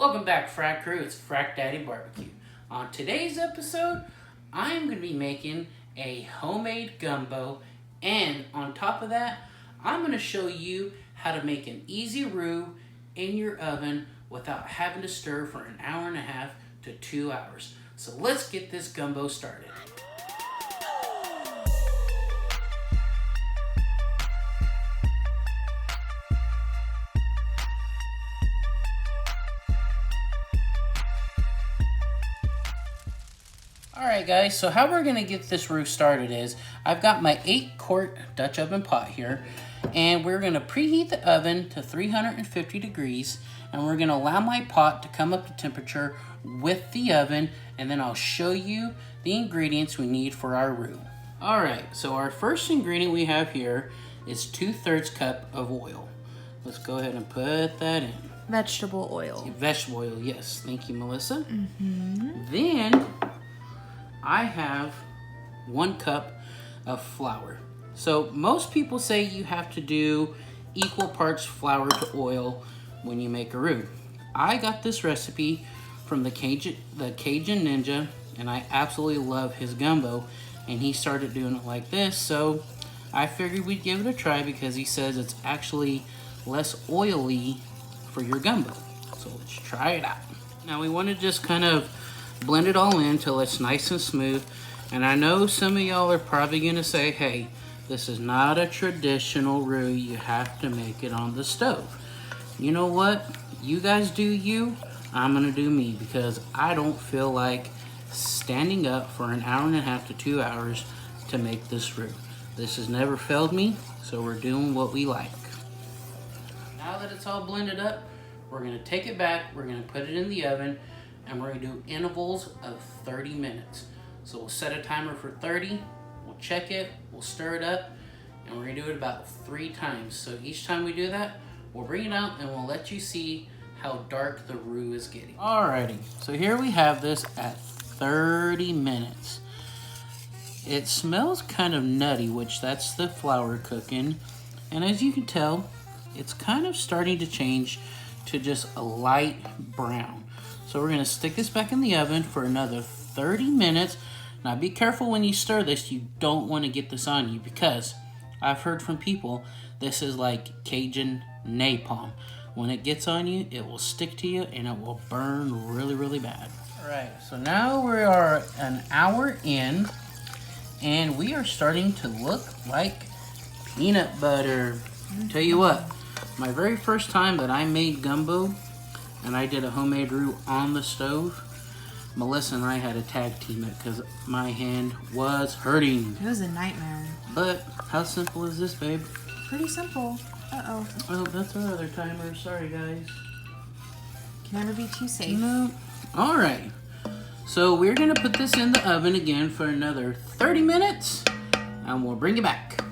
Welcome back, Frac Crew. It's Frac Daddy Barbecue. On today's episode, I'm going to be making a homemade gumbo, and on top of that, I'm going to show you how to make an easy roux in your oven without having to stir for an hour and a half to 2 hours. So let's get this gumbo started. Alright guys, so how we're going to get this roux started is, I've got my 8-quart Dutch oven pot here, and we're going to preheat the oven to 350 degrees, and we're going to allow my pot to come up to temperature with the oven, and then I'll show you the ingredients we need for our roux. Alright, so our first ingredient we have here is 2/3 cup of oil. Let's go ahead and put that in. Vegetable oil. Vegetable oil, yes. Thank you, Melissa. Then I have 1 cup of flour. So most people say you have to do equal parts flour to oil when you make a roux. I got this recipe from the Cajun Ninja, and I absolutely love his gumbo, and he started doing it like this, so I figured we'd give it a try because he says it's actually less oily for your gumbo. So let's try it out. Now we want to just kind of blend it all in until it's nice and smooth. And I know some of y'all are probably gonna say, hey, this is not a traditional roux, you have to make it on the stove. You know what? You guys do you, I'm gonna do me, because I don't feel like standing up for an hour and a half to 2 hours to make this roux. This has never failed me, so we're doing what we like. Now that it's all blended up, we're gonna take it back, we're gonna put it in the oven, and we're gonna do intervals of 30 minutes. So we'll set a timer for 30, we'll check it, we'll stir it up, and we're gonna do it about 3 times. So each time we do that, we'll bring it out and we'll let you see how dark the roux is getting. Alrighty, so here we have this at 30 minutes. It smells kind of nutty, which that's the flour cooking. And as you can tell, it's kind of starting to change to just a light brown. So we're gonna stick this back in the oven for another 30 minutes. Now be careful when you stir this, you don't wanna get this on you, because I've heard from people, this is like Cajun napalm. When it gets on you, it will stick to you and it will burn really, really bad. All right, so now we are an hour in, and we are starting to look like peanut butter. Tell you what, my very first time that I made gumbo, and I did a homemade roux on the stove, Melissa and I had to tag team it because my hand was hurting. It was a nightmare. But how simple is this, babe? Pretty simple. Uh-oh. Oh, that's our other timer. Sorry, guys. Can never be too safe. No. All right. So we're going to put this in the oven again for another 30 minutes, and we'll bring it back.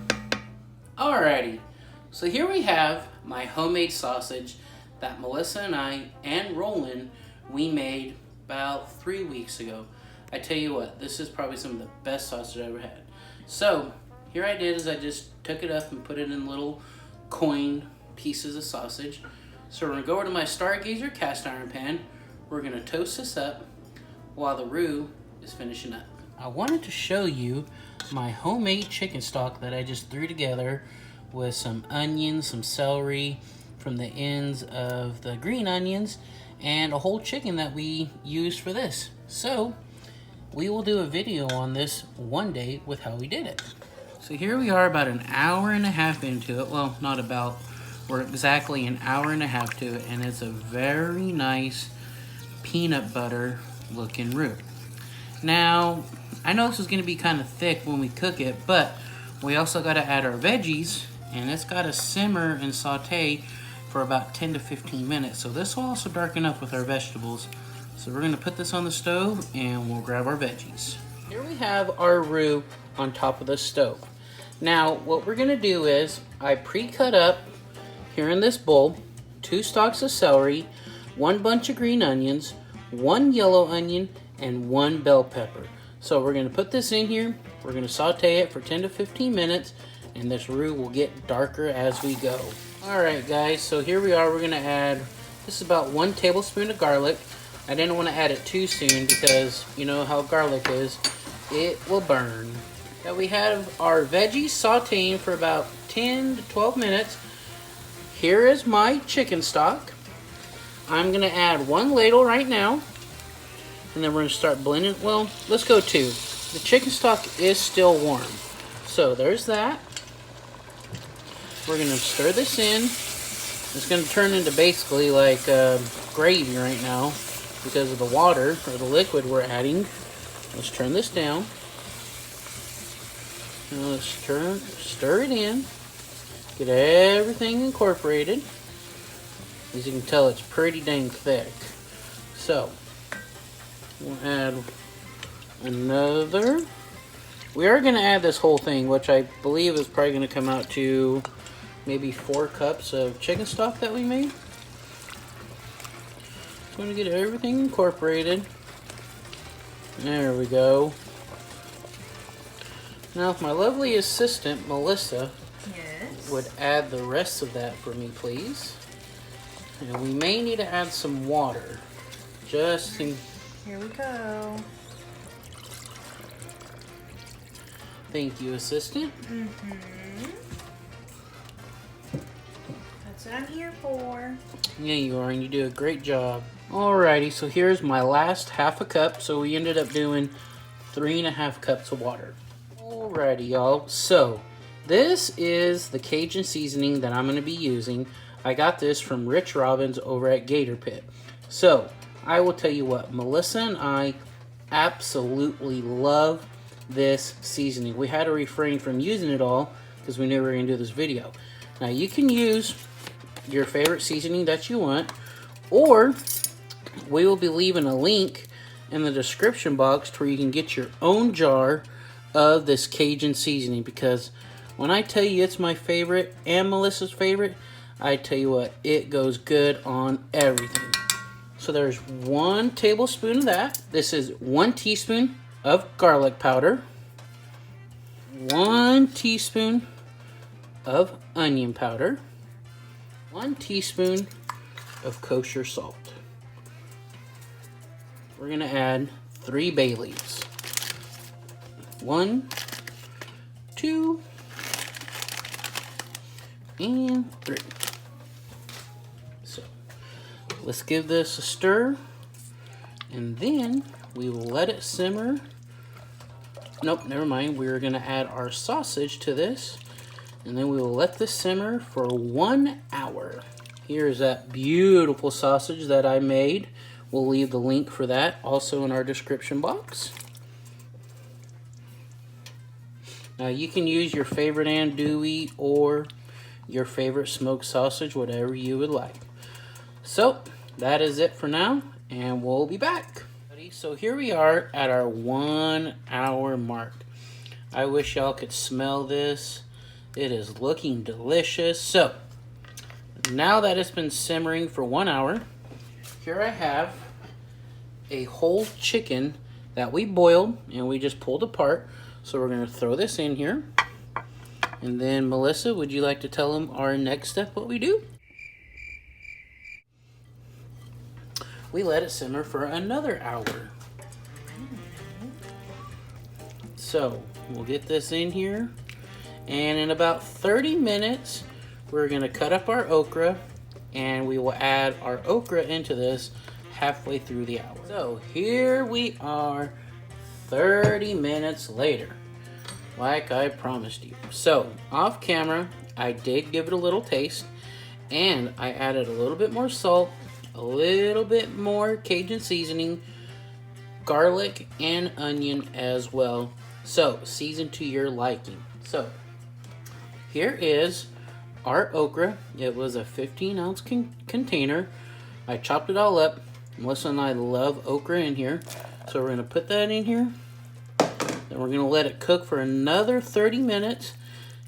Alrighty. So here we have my homemade sausage that Melissa and I and Roland, we made about 3 weeks ago. I tell you what, this is probably some of the best sausage I ever had. So here I did is I just took it up and put it in little coin pieces of sausage. So we're gonna go over to my Stargazer cast iron pan. We're gonna toast this up while the roux is finishing up. I wanted to show you my homemade chicken stock that I just threw together with some onions, some celery from the ends of the green onions, and a whole chicken that we used for this. So we will do a video on this one day with how we did it. So here we are about an hour and a half into it. Well, not about, we're exactly an hour and a half to it, and it's a very nice peanut butter looking roux. Now, I know this is gonna be kind of thick when we cook it, but we also gotta add our veggies, and it's gotta simmer and saute for about 10 to 15 minutes. So this will also darken up with our vegetables. So we're gonna put this on the stove and we'll grab our veggies. Here we have our roux on top of the stove. Now, what we're gonna do is, I pre-cut up here in this bowl 2 stalks of celery, 1 bunch of green onions, 1 yellow onion, and 1 bell pepper. So we're gonna put this in here, we're gonna saute it for 10 to 15 minutes, and this roux will get darker as we go. Alright guys, so here we are, we're gonna add This is about 1 tablespoon of garlic. I didn't want to add it too soon because you know how garlic is. It will burn. Now we have our veggies sauteing for about 10 to 12 minutes. Here is my chicken stock. I'm going to add 1 ladle right now. And then we're going to start blending. Well, let's go 2. The chicken stock is still warm. So there's that. We're going to stir this in. It's going to turn into basically like gravy right now because of the water or the liquid we're adding. Let's turn this down. Now let's stir it in. Get everything incorporated. As you can tell, it's pretty dang thick. So, we'll add another. We are going to add this whole thing, which I believe is probably going to come out to maybe 4 cups of chicken stock that we made. Just going to get everything incorporated. There we go. Now, if my lovely assistant, Melissa, would add the rest of that for me, please. And we may need to add some water. Just in... Here we go. Thank you, assistant. That's what I'm here for. Yeah, you are, and you do a great job. Alrighty, so here's my last half a cup. So we ended up doing 3.5 cups of water. Alrighty, y'all. So this is the Cajun seasoning that I'm going to be using. I got this from Rich Robbins over at Gator Pit. So I will tell you what, Melissa and I absolutely love this seasoning. We had to refrain from using it all because we knew we were going to do this video. Now you can use your favorite seasoning that you want, or we will be leaving a link in the description box to where you can get your own jar of this Cajun seasoning, because when I tell you it's my favorite and Melissa's favorite, I tell you what, it goes good on everything. So there's 1 tablespoon of that. This is 1 teaspoon of garlic powder, 1 teaspoon of onion powder, 1 teaspoon of kosher salt. We're going to add 3 bay leaves. 1, 2, and 3. So let's give this a stir, and then we will let it simmer. Nope, never mind. We're going to add our sausage to this, and then we will let this simmer for 1 hour. Here's that beautiful sausage that I made. We'll leave the link for that also in our description box. Now you can use your favorite andouille or your favorite smoked sausage, whatever you would like. So that is it for now, and we'll be back. So here we are at our 1 hour mark. I wish y'all could smell this. It is looking delicious. So now that it's been simmering for 1 hour, here I have a whole chicken that we boiled and we just pulled apart. So we're going to throw this in here. And then, Melissa, would you like to tell them our next step, what we do? We let it simmer for another hour. So we'll get this in here. And in about 30 minutes, we're going to cut up our okra. And we will add our okra into this halfway through the hour. So here we are 30 minutes later, like I promised you. So off camera, I did give it a little taste, and I added a little bit more salt, a little bit more Cajun seasoning, garlic and onion as well. So season to your liking. So here is our okra. It was a 15-ounce container. I chopped it all up. Melissa and I love okra in here. So we're going to put that in here. Then we're going to let it cook for another 30 minutes.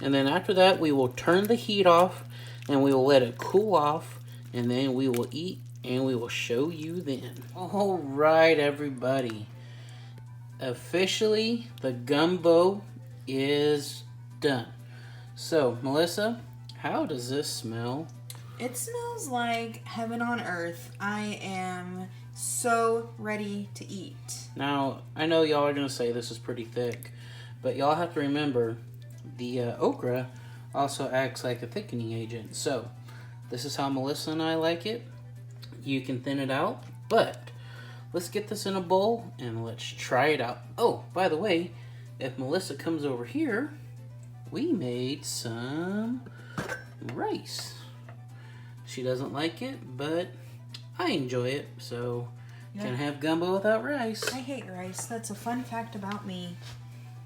And then after that, we will turn the heat off and we will let it cool off. And then we will eat and we will show you then. All right, everybody. Officially, the gumbo is done. So, Melissa, how does this smell? It smells like heaven on earth. I am so ready to eat. Now, I know y'all are going to say this is pretty thick, but y'all have to remember the okra also acts like a thickening agent. So, this is how Melissa and I like it. You can thin it out, but let's get this in a bowl and let's try it out. Oh, by the way, if Melissa comes over here, we made some rice. She doesn't like it, but I enjoy it, so can't have gumbo without rice. I hate rice. That's a fun fact about me.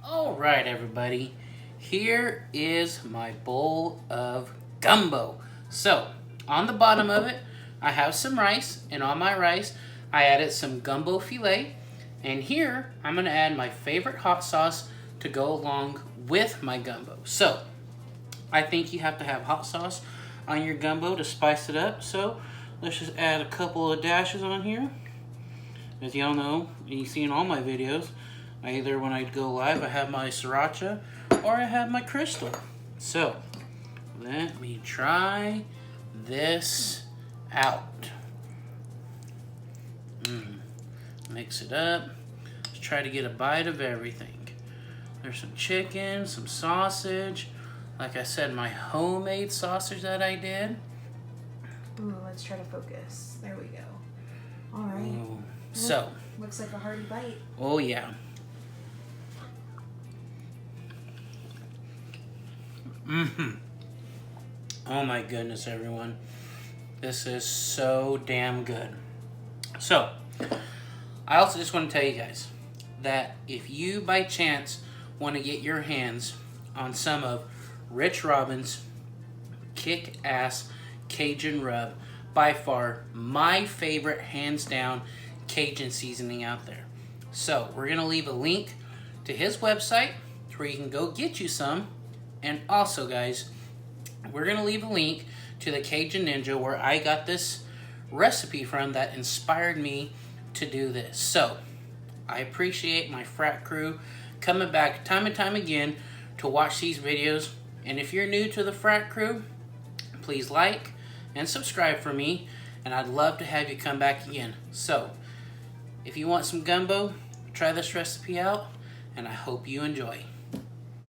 All right, everybody. Here is my bowl of gumbo. So, on the bottom of it, I have some rice, and on my rice, I added some gumbo filet. And here, I'm going to add my favorite hot sauce to go along with my gumbo. So, I think you have to have hot sauce on your gumbo to spice it up. So, let's just add a couple of dashes on here. As y'all know, you see in all my videos, either when I go live, I have my sriracha or I have my crystal. So, let me try this out. Mix it up. Let's try to get a bite of everything. There's some chicken, some sausage. Like I said, my homemade sausage that I did. Ooh, let's try to focus. There we go. All right. Ooh. So. Looks like a hearty bite. Oh, yeah. Oh my goodness, everyone. This is so damn good. So, I also just want to tell you guys that if you by chance want to get your hands on some of Rich Robin's kick-ass Cajun rub, by far my favorite, hands down, Cajun seasoning out there. So, we're going to leave a link to his website where you can go get you some. And also, guys, we're going to leave a link to the Cajun Ninja where I got this recipe from that inspired me to do this. So, I appreciate my Frac crew coming back time and time again to watch these videos. And if you're new to the Frac crew, please like and subscribe for me. And I'd love to have you come back again. So, if you want some gumbo, try this recipe out. And I hope you enjoy.